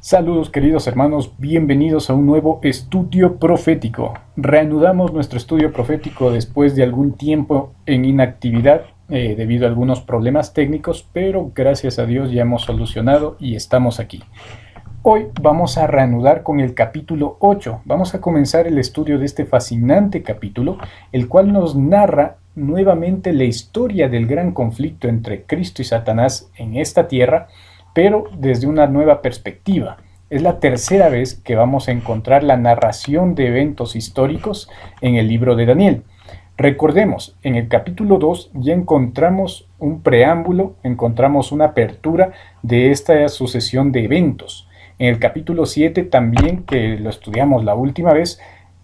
Saludos queridos hermanos, bienvenidos a un nuevo estudio profético. Reanudamos nuestro estudio profético después de algún tiempo en inactividad debido a algunos problemas técnicos, pero gracias a Dios ya hemos solucionado y estamos aquí. Hoy vamos a reanudar con el capítulo 8. Vamos a comenzar el estudio de este fascinante capítulo, el cual nos narra nuevamente la historia del gran conflicto entre Cristo y Satanás en esta tierra, pero desde una nueva perspectiva. Es la tercera vez que vamos a encontrar la narración de eventos históricos en el libro de Daniel. Recordemos, en el capítulo 2 ya encontramos un preámbulo, encontramos una apertura de esta sucesión de eventos. En el capítulo 7 también, que lo estudiamos la última vez,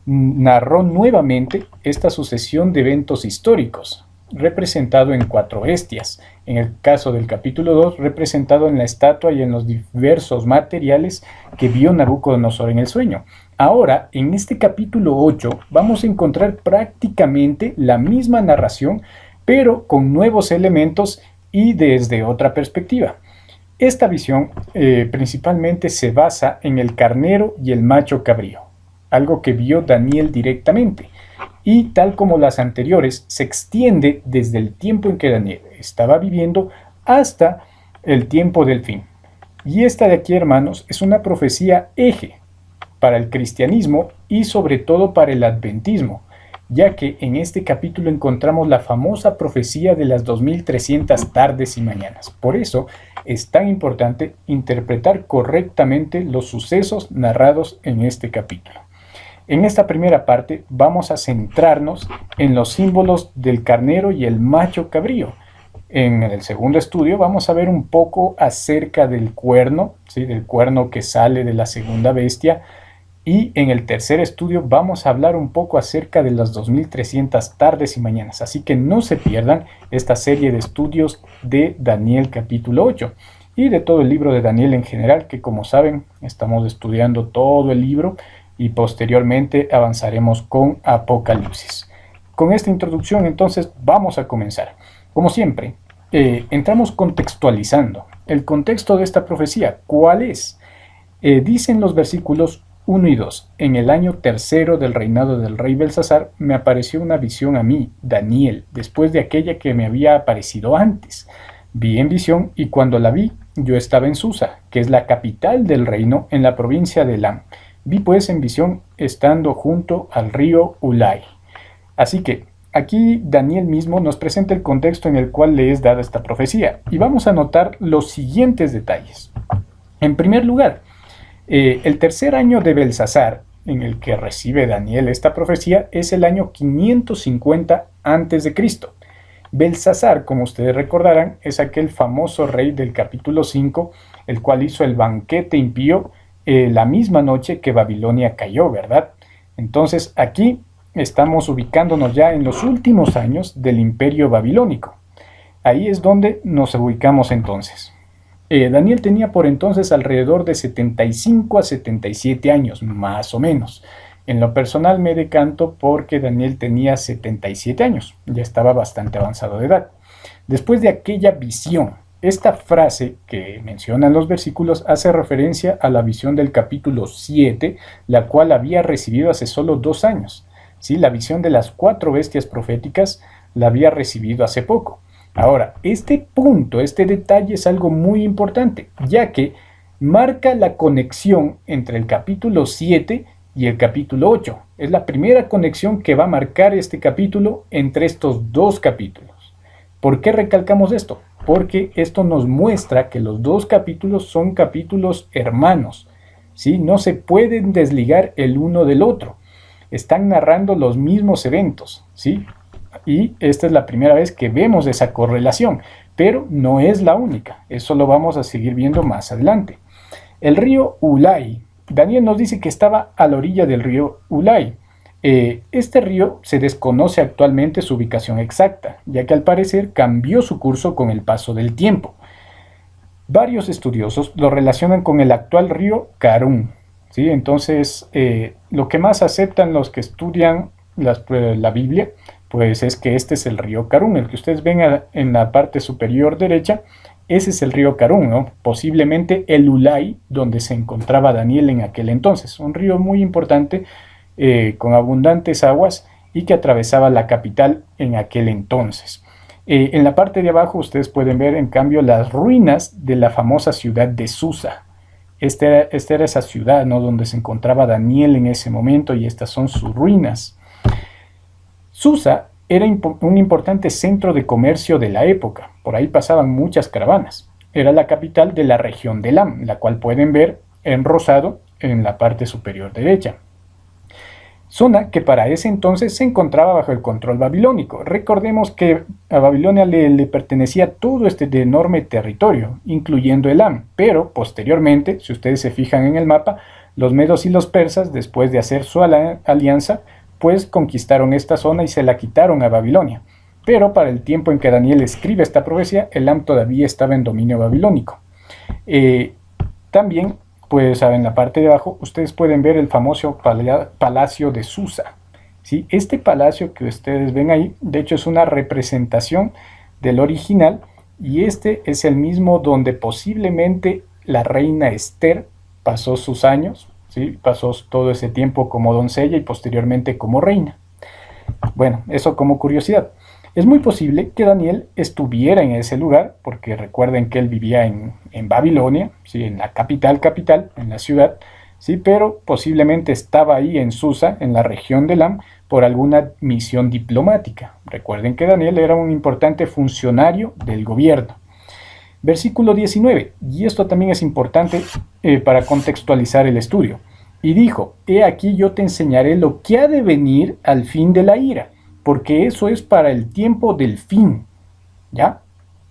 narró nuevamente esta sucesión de eventos históricos, representado en 4 bestias. En el caso del capítulo 2, representado en la estatua y en los diversos materiales que vio Nabucodonosor en el sueño. Ahora, en este capítulo 8, vamos a encontrar prácticamente la misma narración, pero con nuevos elementos y desde otra perspectiva. Esta visión principalmente se basa en el carnero y el macho cabrío, algo que vio Daniel directamente. Y tal como las anteriores, se extiende desde el tiempo en que Daniel estaba viviendo hasta el tiempo del fin. Y esta de aquí, hermanos, es una profecía eje para el cristianismo y sobre todo para el adventismo, ya que en este capítulo encontramos la famosa profecía de las 2300 tardes y mañanas. Por eso es tan importante interpretar correctamente los sucesos narrados en este capítulo. En esta primera parte vamos a centrarnos en los símbolos del carnero y el macho cabrío. En el segundo estudio vamos a ver un poco acerca del cuerno, ¿sí? Del cuerno que sale de la segunda bestia. Y en el tercer estudio vamos a hablar un poco acerca de las 2300 tardes y mañanas. Así que no se pierdan esta serie de estudios de Daniel capítulo 8 y de todo el libro de Daniel en general, que como saben estamos estudiando todo el libro y posteriormente avanzaremos con Apocalipsis. Con esta introducción entonces vamos a comenzar. Como siempre, entramos contextualizando. El contexto de esta profecía, ¿cuál es? Dicen los versículos 1 y 2. En el año tercero del reinado del rey Belsasar me apareció una visión a mí, Daniel, después de aquella que me había aparecido antes. Vi en visión y cuando la vi, yo estaba en Susa, que es la capital del reino en la provincia de Elam. Vi pues en visión estando junto al río Ulai. Así que aquí Daniel mismo nos presenta el contexto en el cual le es dada esta profecía. Y vamos a notar los siguientes detalles. En primer lugar, el tercer año de Belsasar, en el que recibe Daniel esta profecía, es el año 550 a.C. Belsasar, como ustedes recordarán, es aquel famoso rey del capítulo 5, el cual hizo el banquete impío la misma noche que Babilonia cayó, ¿verdad? Entonces aquí estamos ubicándonos ya en los últimos años del imperio babilónico. Ahí es donde nos ubicamos entonces. Daniel tenía por entonces alrededor de 75 a 77 años, más o menos. En lo personal me decanto porque Daniel tenía 77 años, ya estaba bastante avanzado de edad. Después de aquella visión, esta frase que mencionan los versículos hace referencia a la visión del capítulo 7, la cual había recibido hace solo 2 años. ¿Sí? La visión de las 4 bestias proféticas la había recibido hace poco. Ahora, este punto, este detalle es algo muy importante, ya que marca la conexión entre el capítulo 7 y el capítulo 8. Es la primera conexión que va a marcar este capítulo entre estos 2 capítulos. ¿Por qué recalcamos esto? Porque esto nos muestra que los 2 capítulos son capítulos hermanos, ¿sí? No se pueden desligar el uno del otro. Están narrando los mismos eventos, ¿sí? Y esta es la primera vez que vemos esa correlación, pero no es la única. Eso lo vamos a seguir viendo más adelante. El río Ulai. Daniel nos dice que estaba a la orilla del río Ulai. Este río se desconoce actualmente su ubicación exacta, ya que al parecer cambió su curso con el paso del tiempo. Varios estudiosos lo relacionan con el actual río Karun, ¿sí? Entonces, lo que más aceptan los que estudian la Biblia, pues es que este es el río Karun, el que ustedes ven en la parte superior derecha, ese es el río Carún, ¿no? Posiblemente el Ulai, donde se encontraba Daniel en aquel entonces. Un río muy importante, con abundantes aguas y que atravesaba la capital en aquel entonces. En la parte de abajo ustedes pueden ver, en cambio, las ruinas de la famosa ciudad de Susa. Esta era esa ciudad, ¿no?, donde se encontraba Daniel en ese momento, y estas son sus ruinas. Susa era un importante centro de comercio de la época. Por ahí pasaban muchas caravanas. Era la capital de la región de Elam, la cual pueden ver en rosado en la parte superior derecha. Zona que para ese entonces se encontraba bajo el control babilónico. Recordemos que a Babilonia le pertenecía todo este enorme territorio, incluyendo Elam, pero posteriormente, si ustedes se fijan en el mapa, los medos y los persas, después de hacer su alianza, pues conquistaron esta zona y se la quitaron a Babilonia. Pero para el tiempo en que Daniel escribe esta profecía, Elam todavía estaba en dominio babilónico. También, pues en la parte de abajo, ustedes pueden ver el famoso palacio de Susa. ¿Sí? Este palacio que ustedes ven ahí, de hecho es una representación del original, y este es el mismo donde posiblemente la reina Esther pasó sus años, ¿sí? Pasó todo ese tiempo como doncella y posteriormente como reina. Bueno, eso como curiosidad. Es muy posible que Daniel estuviera en ese lugar, porque recuerden que él vivía en Babilonia, ¿sí?, en la capital, en la ciudad, ¿sí?, pero posiblemente estaba ahí en Susa, en la región de Elam, por alguna misión diplomática. Recuerden que Daniel era un importante funcionario del gobierno. Versículo 19, y esto también es importante para contextualizar el estudio. Y dijo, he aquí yo te enseñaré lo que ha de venir al fin de la ira, porque eso es para el tiempo del fin. ¿Ya?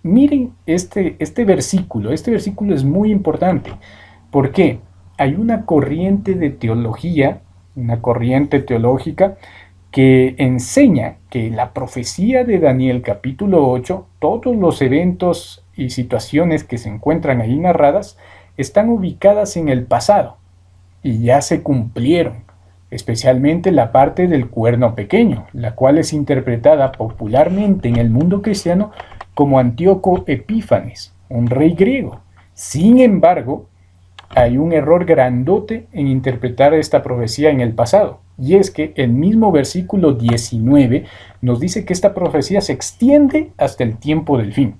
Miren este versículo es muy importante. ¿Por qué? Hay una corriente de teología, una corriente teológica que enseña que la profecía de Daniel capítulo 8, todos los eventos y situaciones que se encuentran ahí narradas, están ubicadas en el pasado y ya se cumplieron, especialmente la parte del cuerno pequeño, la cual es interpretada popularmente en el mundo cristiano como Antíoco Epífanes, un rey griego. Sin embargo, hay un error grandote en interpretar esta profecía en el pasado, y es que el mismo versículo 19 nos dice que esta profecía se extiende hasta el tiempo del fin.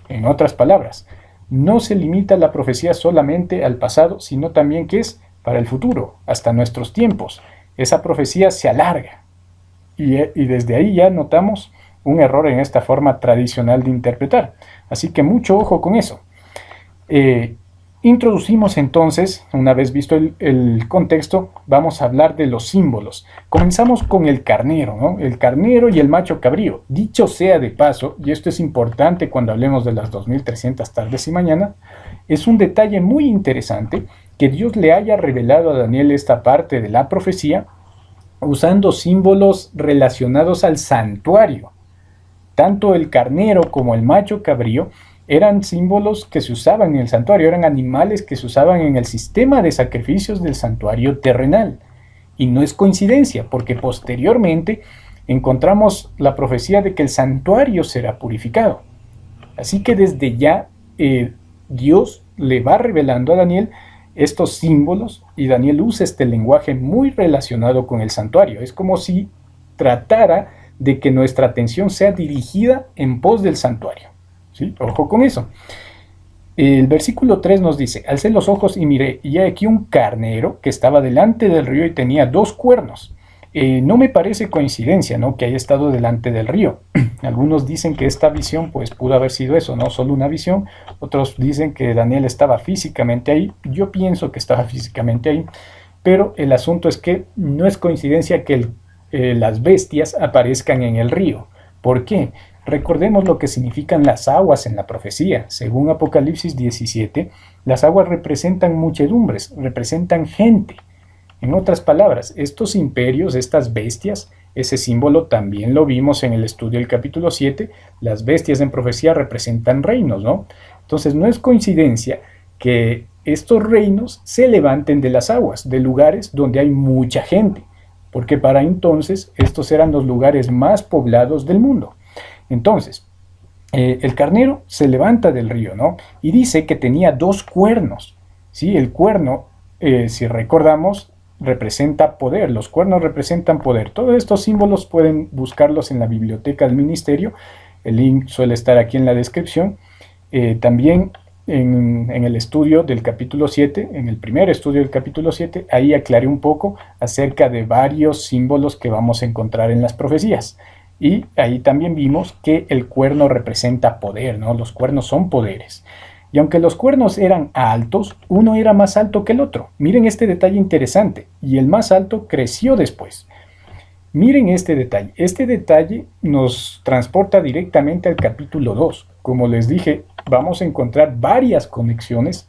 En otras palabras, no se limita la profecía solamente al pasado, sino también que es para el futuro, hasta nuestros tiempos. Esa profecía se alarga, y desde ahí ya notamos un error en esta forma tradicional de interpretar. Así que mucho ojo con eso. Introducimos entonces, una vez visto el contexto, vamos a hablar de los símbolos. Comenzamos con el carnero, ¿no? El carnero y el macho cabrío. Dicho sea de paso, y esto es importante cuando hablemos de las 2300 tardes y mañanas, es un detalle muy interesante que Dios le haya revelado a Daniel esta parte de la profecía usando símbolos relacionados al santuario. Tanto el carnero como el macho cabrío eran símbolos que se usaban en el santuario, eran animales que se usaban en el sistema de sacrificios del santuario terrenal. Y no es coincidencia, porque posteriormente encontramos la profecía de que el santuario será purificado. Así que desde ya Dios le va revelando a Daniel estos símbolos, y Daniel usa este lenguaje muy relacionado con el santuario. Es como si tratara de que nuestra atención sea dirigida en pos del santuario. ¿Sí? Ojo con eso. El versículo 3 nos dice, alcé los ojos y miré, y he aquí un carnero que estaba delante del río y tenía 2 cuernos. No me parece coincidencia, ¿no?, que haya estado delante del río. Algunos dicen que esta visión pues pudo haber sido eso, no solo una visión. Otros dicen que Daniel estaba físicamente ahí. Yo pienso que estaba físicamente ahí, pero el asunto es que no es coincidencia que las bestias aparezcan en el río. ¿Por qué? Recordemos lo que significan las aguas en la profecía. Según Apocalipsis 17, las aguas representan muchedumbres, representan gente. En otras palabras, estos imperios, estas bestias, ese símbolo también lo vimos en el estudio del capítulo 7, las bestias en profecía representan reinos, ¿no? Entonces no es coincidencia que estos reinos se levanten de las aguas, de lugares donde hay mucha gente, porque para entonces estos eran los lugares más poblados del mundo. Entonces, El carnero se levanta del río, ¿no? Y dice que tenía 2 cuernos, ¿sí? El cuerno, si recordamos, representa poder. Los cuernos representan poder. Todos estos símbolos pueden buscarlos en la biblioteca del ministerio. El link suele estar aquí en la descripción. También en el estudio del capítulo 7, en el primer estudio del capítulo 7, ahí aclaré un poco acerca de varios símbolos que vamos a encontrar en las profecías. Y ahí también vimos que el cuerno representa poder, ¿no? Los cuernos son poderes. Y aunque los cuernos eran altos, uno era más alto que el otro. Miren este detalle interesante. Y el más alto creció después. Miren este detalle. Este detalle nos transporta directamente al capítulo 2. Como les dije, vamos a encontrar varias conexiones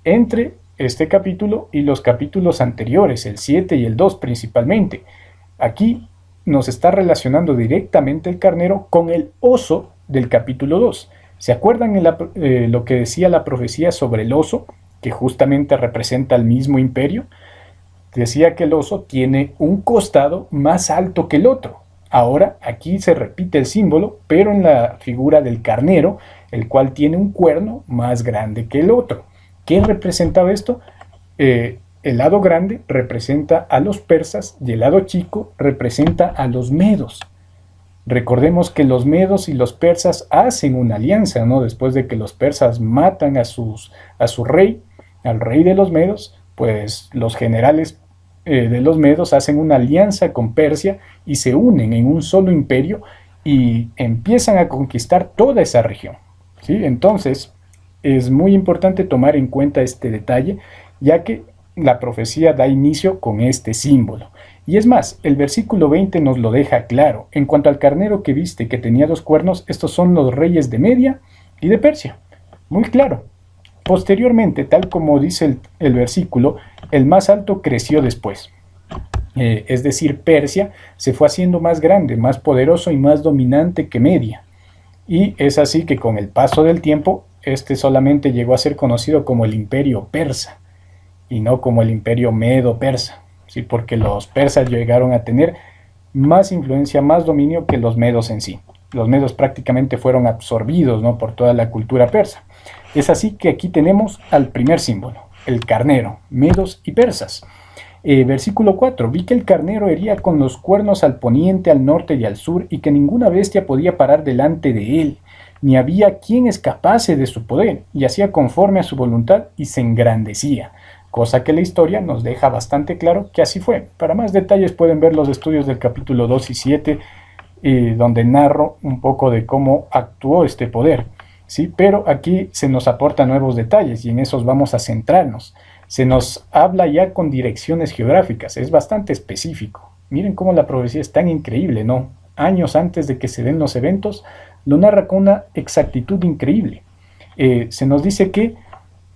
entre este capítulo y los capítulos anteriores, el 7 y el 2 principalmente. Aquí nos está relacionando directamente el carnero con el oso del capítulo 2. ¿Se acuerdan lo que decía la profecía sobre el oso, que justamente representa el mismo imperio? Decía que el oso tiene un costado más alto que el otro. Ahora aquí se repite el símbolo, pero en la figura del carnero, el cual tiene un cuerno más grande que el otro. ¿Qué representaba esto? El lado grande representa a los persas y el lado chico representa a los medos. Recordemos que los medos y los persas hacen una alianza, ¿no? Después de que los persas matan a su rey, al rey de los medos, pues los generales de los medos hacen una alianza con Persia y se unen en un solo imperio y empiezan a conquistar toda esa región, ¿sí? Entonces es muy importante tomar en cuenta este detalle, ya que la profecía da inicio con este símbolo. Y es más, el versículo 20 nos lo deja claro. En cuanto al carnero que viste que tenía 2 cuernos, estos son los reyes de Media y de Persia. Muy claro. Posteriormente, tal como dice el versículo, el más alto creció después. Es decir, Persia se fue haciendo más grande, más poderoso y más dominante que Media. Y es así que con el paso del tiempo, este solamente llegó a ser conocido como el imperio persa y no como el imperio medo-persa, ¿sí? Porque los persas llegaron a tener más influencia, más dominio que los medos en sí. Los medos prácticamente fueron absorbidos, ¿no?, por toda la cultura persa. Es así que aquí tenemos al primer símbolo, el carnero, medos y persas. Versículo 4, vi que el carnero hería con los cuernos al poniente, al norte y al sur, y que ninguna bestia podía parar delante de él, ni había quien escapase de su poder, y hacía conforme a su voluntad y se engrandecía. Cosa que la historia nos deja bastante claro que así fue. Para más detalles pueden ver los estudios del capítulo 2 y 7, donde narro un poco de cómo actuó este poder, ¿sí? Pero aquí se nos aportan nuevos detalles y en esos vamos a centrarnos. Se nos habla ya con direcciones geográficas, es bastante específico. Miren cómo la profecía es tan increíble, ¿no? Años antes de que se den los eventos, lo narra con una exactitud increíble. Se nos dice que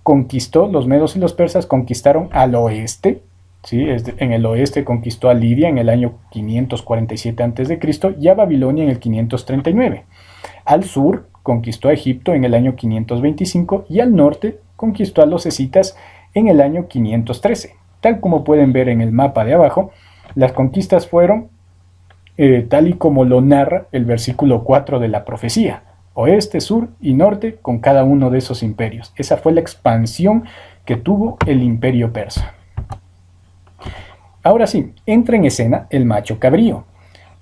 conquistó, los medos y los persas conquistaron al oeste, ¿sí? En el oeste conquistó a Lidia en el año 547 a.C. y a Babilonia en el 539. Al sur conquistó a Egipto en el año 525 y al norte conquistó a los escitas en el año 513. Tal como pueden ver en el mapa de abajo, las conquistas fueron tal y como lo narra el versículo 4 de la profecía. Oeste, sur y norte con cada uno de esos imperios. Esa fue la expansión que tuvo el imperio persa. Ahora sí, entra en escena el macho cabrío.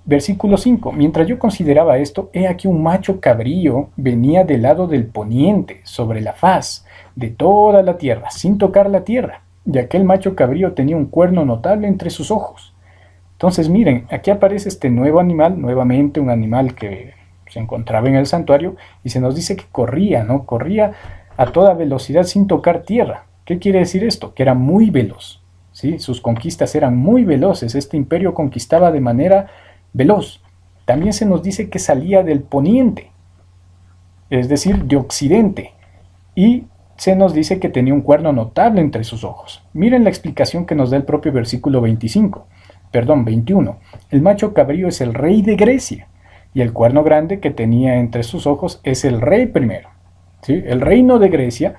Versículo 5. Mientras yo consideraba esto, he aquí un macho cabrío venía del lado del poniente, sobre la faz de toda la tierra, sin tocar la tierra. Y aquel macho cabrío tenía un cuerno notable entre sus ojos. Entonces miren, aquí aparece este nuevo animal, nuevamente un animal que se encontraba en el santuario, y se nos dice que corría, ¿no? Corría a toda velocidad sin tocar tierra. ¿Qué quiere decir esto? Que era muy veloz, ¿sí? Sus conquistas eran muy veloces. Este imperio conquistaba de manera veloz. También se nos dice que salía del poniente, es decir, de occidente, y se nos dice que tenía un cuerno notable entre sus ojos. Miren la explicación que nos da el propio versículo 21. El macho cabrío es el rey de Grecia, y el cuerno grande que tenía entre sus ojos es el rey primero, ¿sí? El reino de Grecia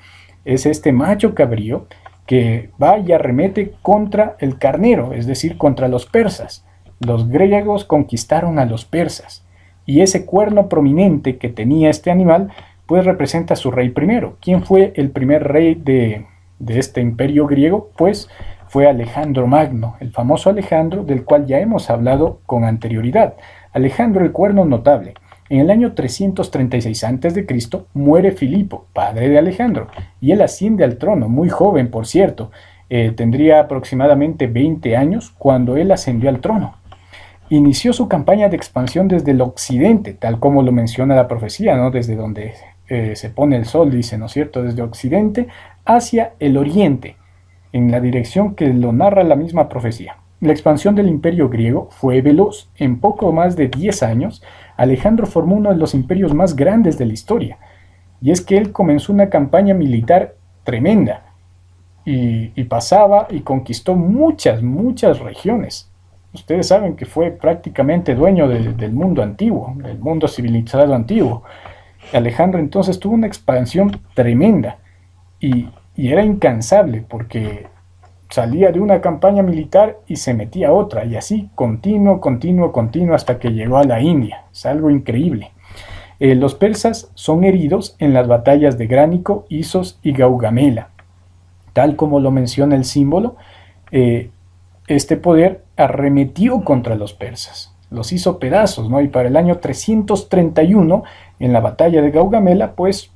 es este macho cabrío que va y arremete contra el carnero, es decir, contra los persas. Los griegos conquistaron a los persas Y ese cuerno prominente que tenía este animal, pues representa a su rey primero. ¿Quién fue el primer rey de este imperio griego? Pues fue Alejandro Magno, el famoso Alejandro, del cual ya hemos hablado con anterioridad. Alejandro el Cuerno Notable. En el año 336 a.C. muere Filipo, padre de Alejandro, y él asciende al trono, muy joven por cierto. Tendría aproximadamente 20 años cuando él ascendió al trono. Inició su campaña de expansión desde el occidente, tal como lo menciona la profecía, ¿no? Desde donde se pone el sol, dice, ¿no es cierto? Desde occidente hacia el oriente, en la dirección que lo narra la misma profecía. La expansión del imperio griego fue veloz. En poco más de 10 años, Alejandro formó uno de los imperios más grandes de la historia. Y es que él comenzó una campaña militar tremenda y pasaba y conquistó muchas regiones. Ustedes saben que fue prácticamente dueño del mundo antiguo, del mundo civilizado antiguo. Alejandro entonces tuvo una expansión tremenda y era incansable porque salía de una campaña militar y se metía a otra, y así continuo hasta que llegó a la India. Es algo increíble. Los persas son heridos en las batallas de Gránico, Isos y Gaugamela. Tal como lo menciona el símbolo, este poder arremetió contra los persas, los hizo pedazos, ¿no? Y para el año 331, en la batalla de Gaugamela, pues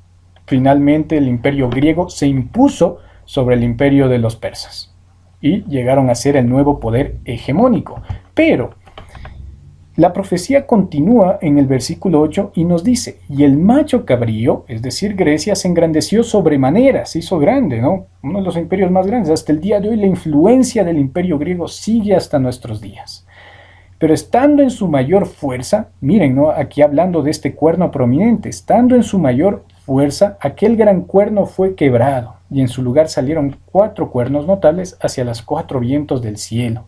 finalmente el imperio griego se impuso sobre el imperio de los persas y llegaron a ser el nuevo poder hegemónico. Pero la profecía continúa en el versículo 8 y nos dice: y el macho cabrío, es decir, Grecia, se engrandeció sobremanera, se hizo grande, ¿no? Uno de los imperios más grandes. Hasta el día de hoy la influencia del imperio griego sigue hasta nuestros días. Pero estando en su mayor fuerza, miren, ¿no? Aquí hablando de este cuerno prominente, estando en su mayor fuerza, aquel gran cuerno fue quebrado, y en su lugar salieron 4 cuernos notables hacia los 4 vientos del cielo.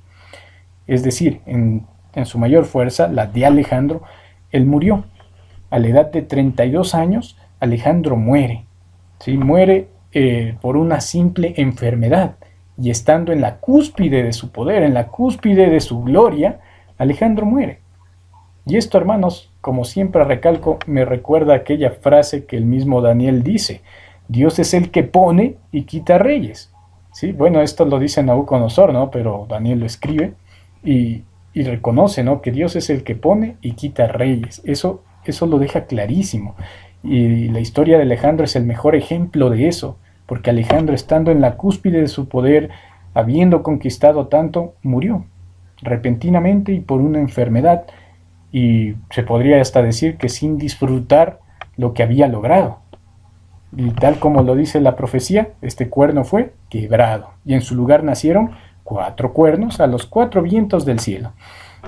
Es decir, en su mayor fuerza, la de Alejandro, él murió. A la edad de 32 años, Alejandro muere. ¿Sí? Muere por una simple enfermedad. Y estando en la cúspide de su poder, en la cúspide de su gloria, Alejandro muere. Y esto, hermanos, como siempre recalco, me recuerda aquella frase que el mismo Daniel dice: Dios es el que pone y quita reyes. ¿Sí? Bueno, esto lo dice Nabucodonosor, ¿no? Pero Daniel lo escribe y reconoce, ¿no? Que Dios es el que pone y quita reyes. Eso lo deja clarísimo. Y la historia de Alejandro es el mejor ejemplo de eso, porque Alejandro, estando en la cúspide de su poder, habiendo conquistado tanto, murió repentinamente y por una enfermedad, y se podría hasta decir que sin disfrutar lo que había logrado. Y tal como lo dice la profecía, este cuerno fue quebrado, y en su lugar nacieron 4 cuernos a los 4 vientos del cielo.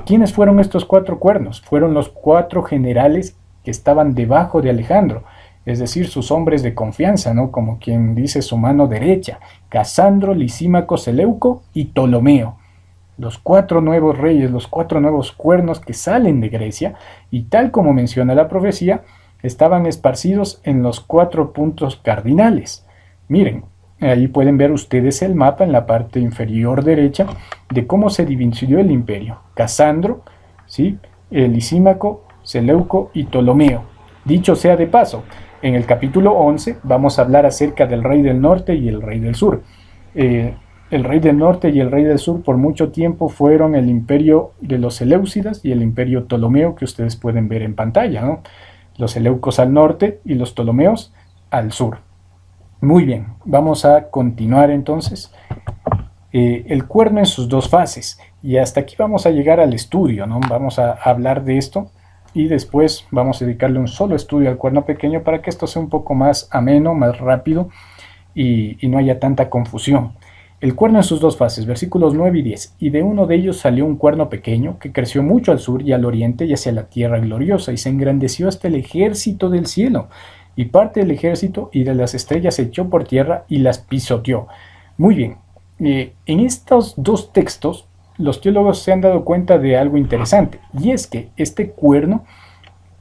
¿Quiénes fueron estos 4 cuernos? Fueron los 4 generales que estaban debajo de Alejandro, es decir, sus hombres de confianza, ¿no? Como quien dice su mano derecha: Casandro, Lisímaco, Seleuco y Ptolomeo. Los 4 nuevos reyes, los 4 nuevos cuernos que salen de Grecia, y tal como menciona la profecía, estaban esparcidos en los 4 puntos cardinales. Miren, ahí pueden ver ustedes el mapa en la parte inferior derecha de cómo se dividió el imperio. Casandro, ¿sí? Lisímaco, Seleuco y Ptolomeo. Dicho sea de paso, en el capítulo 11 vamos a hablar acerca del rey del norte y el rey del sur. El rey del norte y el rey del sur por mucho tiempo fueron el imperio de los Seleucidas y el imperio Ptolomeo, que ustedes pueden ver en pantalla, ¿no? Los Seleucos al norte y los Ptolomeos al sur. Muy bien, vamos a continuar entonces. El cuerno en sus 2 fases, y hasta aquí vamos a llegar al estudio, ¿no? Vamos a hablar de esto y después vamos a dedicarle un solo estudio al cuerno pequeño para que esto sea un poco más ameno, más rápido y no haya tanta confusión. El cuerno en sus 2 fases, versículos 9 y 10. Y de uno de ellos salió un cuerno pequeño que creció mucho al sur y al oriente y hacia la tierra gloriosa, y se engrandeció hasta el ejército del cielo. Y parte del ejército y de las estrellas se echó por tierra y las pisoteó. Muy bien, en estos 2 textos los teólogos se han dado cuenta de algo interesante, y es que este cuerno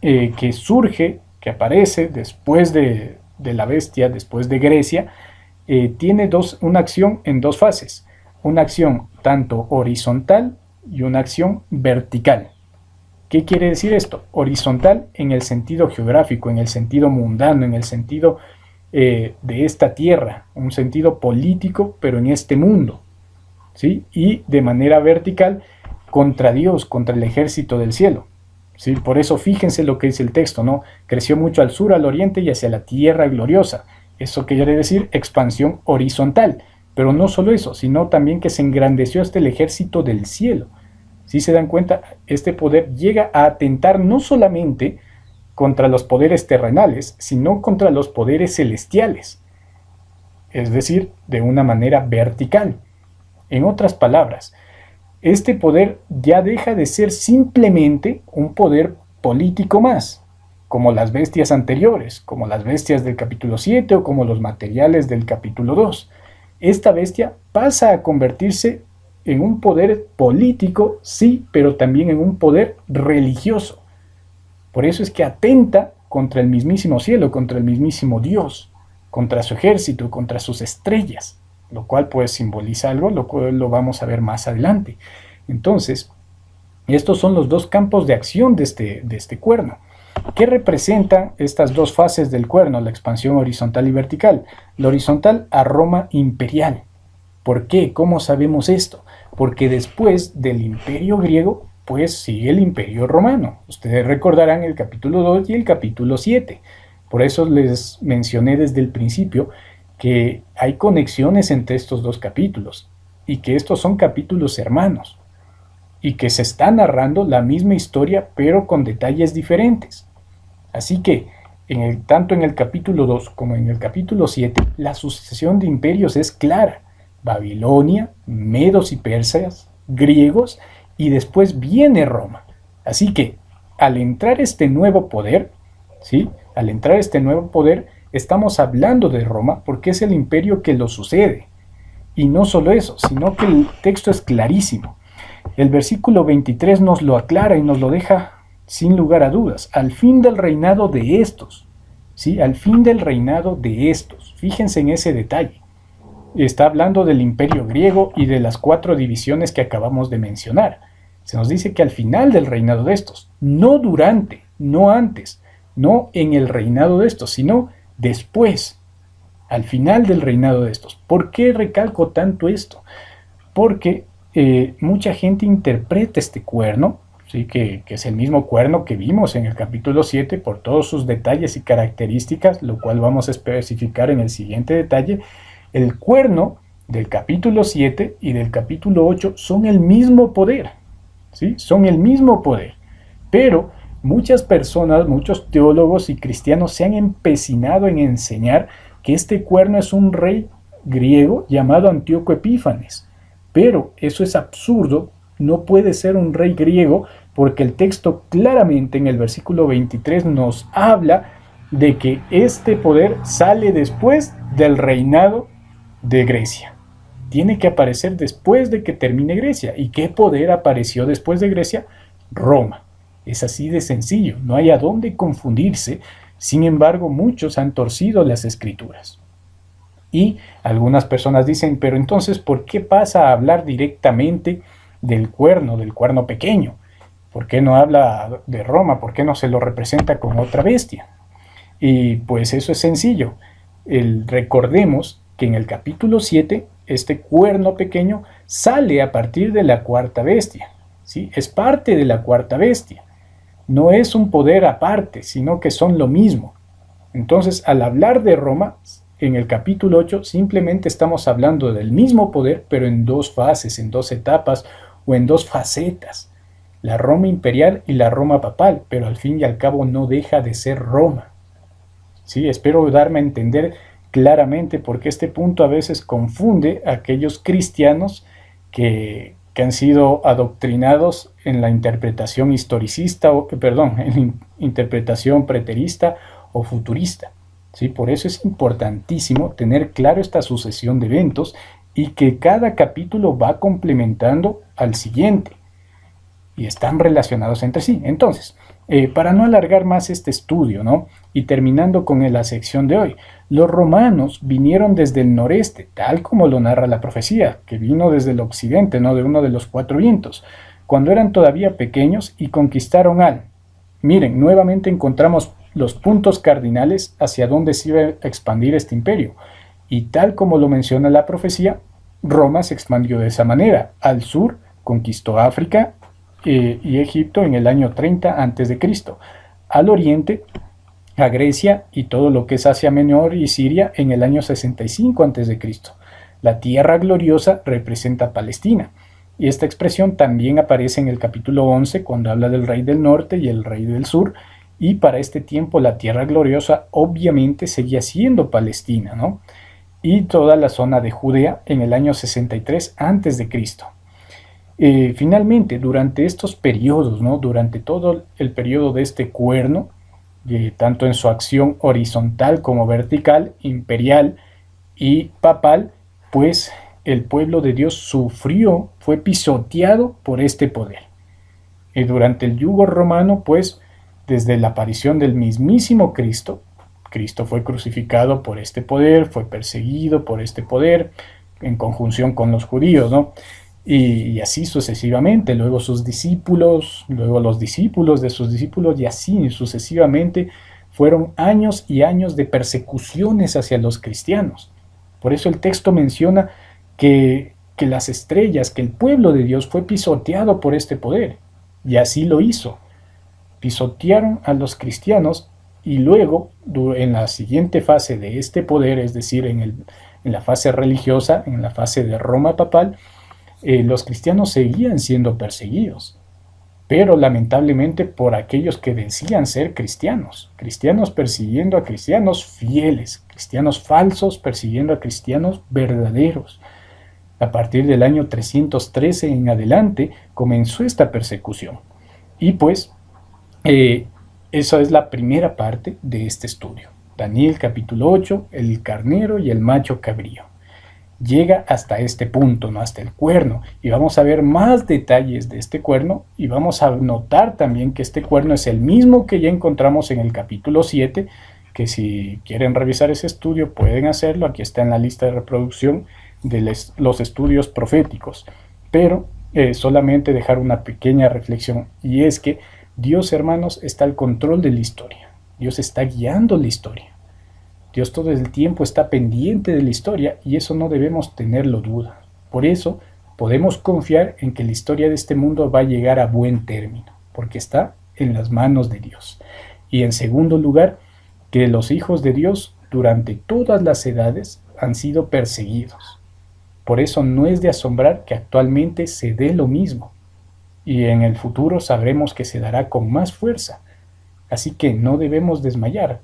que surge, que aparece después de la bestia, después de Grecia, tiene una acción en 2 fases, una acción tanto horizontal y una acción vertical. ¿Qué quiere decir esto? Horizontal en el sentido geográfico, en el sentido mundano, en el sentido de esta tierra, un sentido político, pero en este mundo, ¿sí? Y de manera vertical contra Dios, contra el ejército del cielo, ¿sí? Por eso fíjense lo que dice el texto, ¿no? Creció mucho al sur, al oriente y hacia la tierra gloriosa. Eso quiere decir expansión horizontal, pero no solo eso, sino también que se engrandeció hasta el ejército del cielo. Si se dan cuenta, este poder llega a atentar no solamente contra los poderes terrenales, sino contra los poderes celestiales, es decir, de una manera vertical. En otras palabras, este poder ya deja de ser simplemente un poder político más, como las bestias anteriores, como las bestias del capítulo 7 o como los materiales del capítulo 2. Esta bestia pasa a convertirse en un poder político, sí, pero también en un poder religioso. Por eso es que atenta contra el mismísimo cielo, contra el mismísimo Dios, contra su ejército, contra sus estrellas, lo cual pues simboliza algo, lo cual lo vamos a ver más adelante. Entonces, estos son los dos campos de acción de este cuerno. ¿Qué representan estas dos fases del cuerno, la expansión horizontal y vertical? La horizontal a Roma imperial. ¿Por qué? ¿Cómo sabemos esto? Porque después del imperio griego, pues sigue el imperio romano. Ustedes recordarán el capítulo 2 y el capítulo 7. Por eso les mencioné desde el principio que hay conexiones entre estos dos capítulos y que estos son capítulos hermanos y que se está narrando la misma historia pero con detalles diferentes. Así que tanto en el capítulo 2 como en el capítulo 7 la sucesión de imperios es clara. Babilonia, medos y persas, griegos, y después viene Roma. Así que al entrar este nuevo poder, ¿sí? Al entrar este nuevo poder, estamos hablando de Roma porque es el imperio que lo sucede. Y no solo eso, sino que el texto es clarísimo. El versículo 23 nos lo aclara y nos lo deja sin lugar a dudas. Al fin del reinado de estos, ¿sí? Al fin del reinado de estos. Fíjense en ese detalle. Está hablando del imperio griego y de las 4 divisiones que acabamos de mencionar. Se nos dice que al final del reinado de estos, no durante, no antes, no en el reinado de estos, sino después, al final del reinado de estos. ¿Por qué recalco tanto esto? Porque mucha gente interpreta este cuerno, ¿sí? que es el mismo cuerno que vimos en el capítulo 7 por todos sus detalles y características, lo cual vamos a especificar en el siguiente detalle. El cuerno del capítulo 7 y del capítulo 8 son el mismo poder, ¿sí? Son el mismo poder, pero muchas personas, muchos teólogos y cristianos se han empecinado en enseñar que este cuerno es un rey griego llamado Antíoco Epífanes, pero eso es absurdo, no puede ser un rey griego porque el texto claramente en el versículo 23 nos habla de que este poder sale después del reinado de Grecia. Tiene que aparecer después de que termine Grecia. ¿Y qué poder apareció después de Grecia? Roma. Es así de sencillo, no hay a dónde confundirse. Sin embargo, muchos han torcido las escrituras. Y algunas personas dicen, pero entonces, ¿por qué pasa a hablar directamente del cuerno pequeño? ¿Por qué no habla de Roma? ¿Por qué no se lo representa con otra bestia? Y pues eso es sencillo. Recordemos que en el capítulo 7, este cuerno pequeño sale a partir de la cuarta bestia, ¿sí? Es parte de la cuarta bestia. No es un poder aparte, sino que son lo mismo. Entonces, al hablar de Roma, en el capítulo 8, simplemente estamos hablando del mismo poder, pero en 2 fases, en 2 etapas o en 2 facetas. La Roma imperial y la Roma papal, pero al fin y al cabo no deja de ser Roma. Sí, espero darme a entender claramente porque este punto a veces confunde a aquellos cristianos que han sido adoctrinados en la interpretación historicista, en interpretación preterista o futurista. ¿Sí? Por eso es importantísimo tener claro esta sucesión de eventos y que cada capítulo va complementando al siguiente y están relacionados entre sí. Entonces, para no alargar más este estudio, ¿no? Y terminando con la sección de hoy, los romanos vinieron desde el noreste, tal como lo narra la profecía, que vino desde el occidente, ¿no? De uno de los 4 vientos. cuando eran todavía pequeños y conquistaron al... Miren, nuevamente encontramos los puntos cardinales hacia donde se iba a expandir este imperio. Y tal como lo menciona la profecía, Roma se expandió de esa manera. Al sur conquistó África y Egipto en el año 30 a.C. Al oriente, a Grecia y todo lo que es Asia Menor y Siria en el año 65 a.C. La tierra gloriosa representa Palestina. Y esta expresión también aparece en el capítulo 11 cuando habla del rey del norte y el rey del sur. Y para este tiempo la tierra gloriosa obviamente seguía siendo Palestina, ¿no? Y toda la zona de Judea en el año 63 a.C. Finalmente, durante estos periodos, ¿no? Durante todo el periodo de este cuerno, tanto en su acción horizontal como vertical, imperial y papal, pues el pueblo de Dios sufrió, fue pisoteado por este poder. Durante el yugo romano, pues, desde la aparición del mismísimo Cristo, Cristo fue crucificado por este poder, fue perseguido por este poder, en conjunción con los judíos, ¿no? Y así sucesivamente, luego sus discípulos, luego los discípulos de sus discípulos, y así sucesivamente fueron años y años de persecuciones hacia los cristianos. Por eso el texto menciona que las estrellas, que el pueblo de Dios fue pisoteado por este poder, y así lo hizo. Pisotearon a los cristianos y luego, en la siguiente fase de este poder, es decir, en la fase religiosa, en la fase de Roma papal, los cristianos seguían siendo perseguidos, pero lamentablemente por aquellos que decían ser cristianos, cristianos persiguiendo a cristianos fieles, cristianos falsos persiguiendo a cristianos verdaderos. A partir del año 313 en adelante comenzó esta persecución. Y pues, esa es la primera parte de este estudio. Daniel capítulo 8, el carnero y el macho cabrío. Llega hasta este punto, ¿no? Hasta el cuerno, y vamos a ver más detalles de este cuerno, y vamos a notar también que este cuerno es el mismo que ya encontramos en el capítulo 7, que si quieren revisar ese estudio pueden hacerlo, aquí está en la lista de reproducción de los estudios proféticos, pero solamente dejar una pequeña reflexión, y es que Dios, hermanos, está al control de la historia, Dios está guiando la historia. Dios todo el tiempo está pendiente de la historia y eso no debemos tenerlo duda. Por eso podemos confiar en que la historia de este mundo va a llegar a buen término, porque está en las manos de Dios. Y en segundo lugar, que los hijos de Dios durante todas las edades han sido perseguidos. Por eso no es de asombrar que actualmente se dé lo mismo. Y en el futuro sabremos que se dará con más fuerza. Así que no debemos desmayar.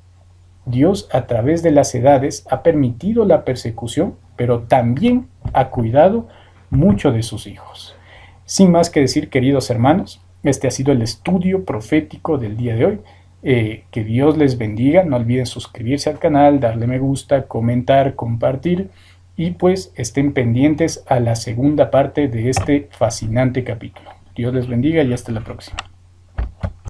Dios a través de las edades ha permitido la persecución, pero también ha cuidado mucho de sus hijos. Sin más que decir, queridos hermanos, este ha sido el estudio profético del día de hoy. Que Dios les bendiga, no olviden suscribirse al canal, darle me gusta, comentar, compartir y pues estén pendientes a la segunda parte de este fascinante capítulo. Dios les bendiga y hasta la próxima.